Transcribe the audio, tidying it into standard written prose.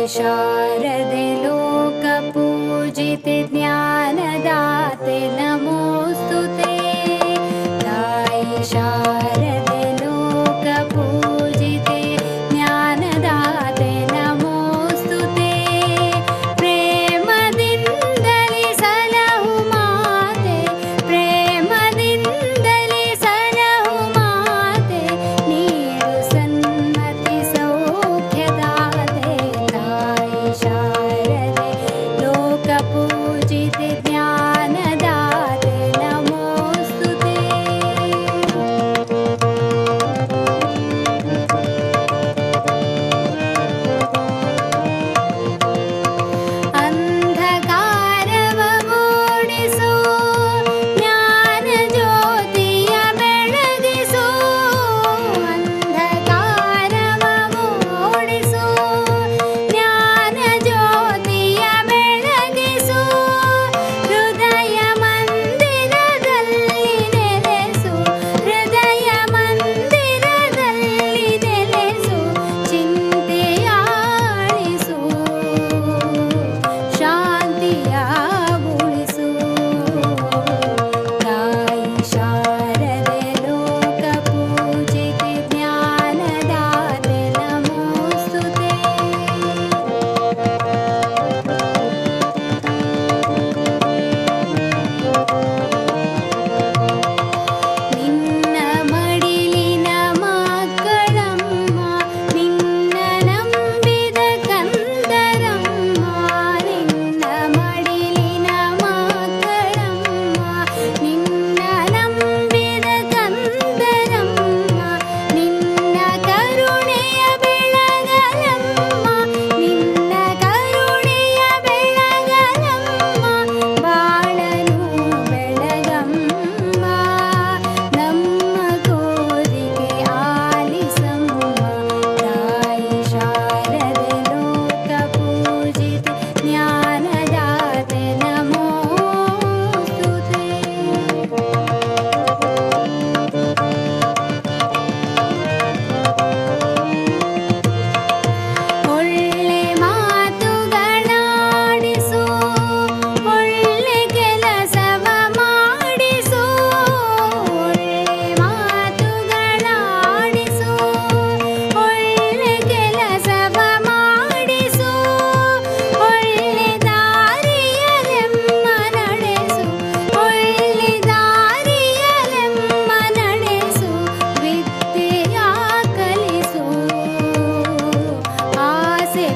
शारदे लोकपूजिते ज्ञानदाते नमोऽस्तुते। ताई शारदे लोकपूजिते ज्ञानदाते नमोऽस्तुते। प्रेमदिन्दलि सलहु माते, प्रेमदिन्दलि सलहु माते, नीडु सन्मति सौख्यदाते। ताई शारदे लोकपूजिते ज्ञानदाते नमोऽस्तुते। ಅಂಧಕಾರವ ಮೂಡಿಸು, ಜ್ಞಾನ ಜ್ಯೋತಿಯ ಬೆಳಗಿಸು. ಅಂಧಕಾರವ ಮೂಡಿಸು, ಜ್ಞಾನ ಜ್ಯೋತಿಯ ಬೆಳಗಿಸು. ಹೃದಯ ಮಂದಿರದಲ್ಲಿ ನೆಲೆಸು, ಹೃದಯ ಮಂದಿರದಲ್ಲಿ ನೆಲೆಸು. ಚಿಂತೆಯಾಳಿಸು, ಶಾಂತಿಯ ಉಳಿಸು. ತಾಯಿ ಶಾರದೆ ಲೋಕಪೂಜಿತೆ ಜ್ಞಾನದಾತೆ ನಮೋಸ್ತುತೆ. ನಿನ್ನ ಮಡಿಲಿನ ಮಕ್ಕಳಮ್ಮ, ನಿನ್ನ ನಂಬಿದ ಕಂದರಮ್ಮ. ನಿನ್ನ ಮಡಿಲಿನ ಮಕ್ಕಳಮ್ಮ, ನಿನ್ನ ನಂಬಿದ ಕಂದರಮ್ಮ. ನಿನ್ನ ಕರುಣೆಯ ಬೆಳಗಲಮ್ಮ, ನಿನ್ನ ಕರುಣೆಯ ಬೆಳಗಲಮ್ಮ. ಬಾಳನು ಬೆಳಗಮ್ಮ, ನಮ್ಮ ಕೋರಿಕೆ ಆಲಿಸಮ್ಮ. ತಾಯಿ ಶಾರದೆ ಲೋಕಪೂಜಿತೆ ಜ್ಞಾನದಾತೆ ನಮೋಸ್ತುತೆ. ಒಳ್ಳೆ ಮಾತುಗಳಾಡಿಸು, ಒಳ್ಳೆ ಕೆಲಸವ ಮಾಡಿಸು. ಒಳ್ಳೆ ಮಾತುಗಳಾಡಿಸು, ಒಳ್ಳೆ ಕೆಲಸವ ಮಾಡಿಸು. ಒಳ್ಳೆ ದಾರಿಯಲೆಮ್ಮ ನಡೆಸು, ಒಳ್ಳೆ ದಾರಿಯಲೆಮ್ಮ ನಡೆಸು. ವಿದ್ಯೆಯ ಕಲಿಸು, ಆಸೆ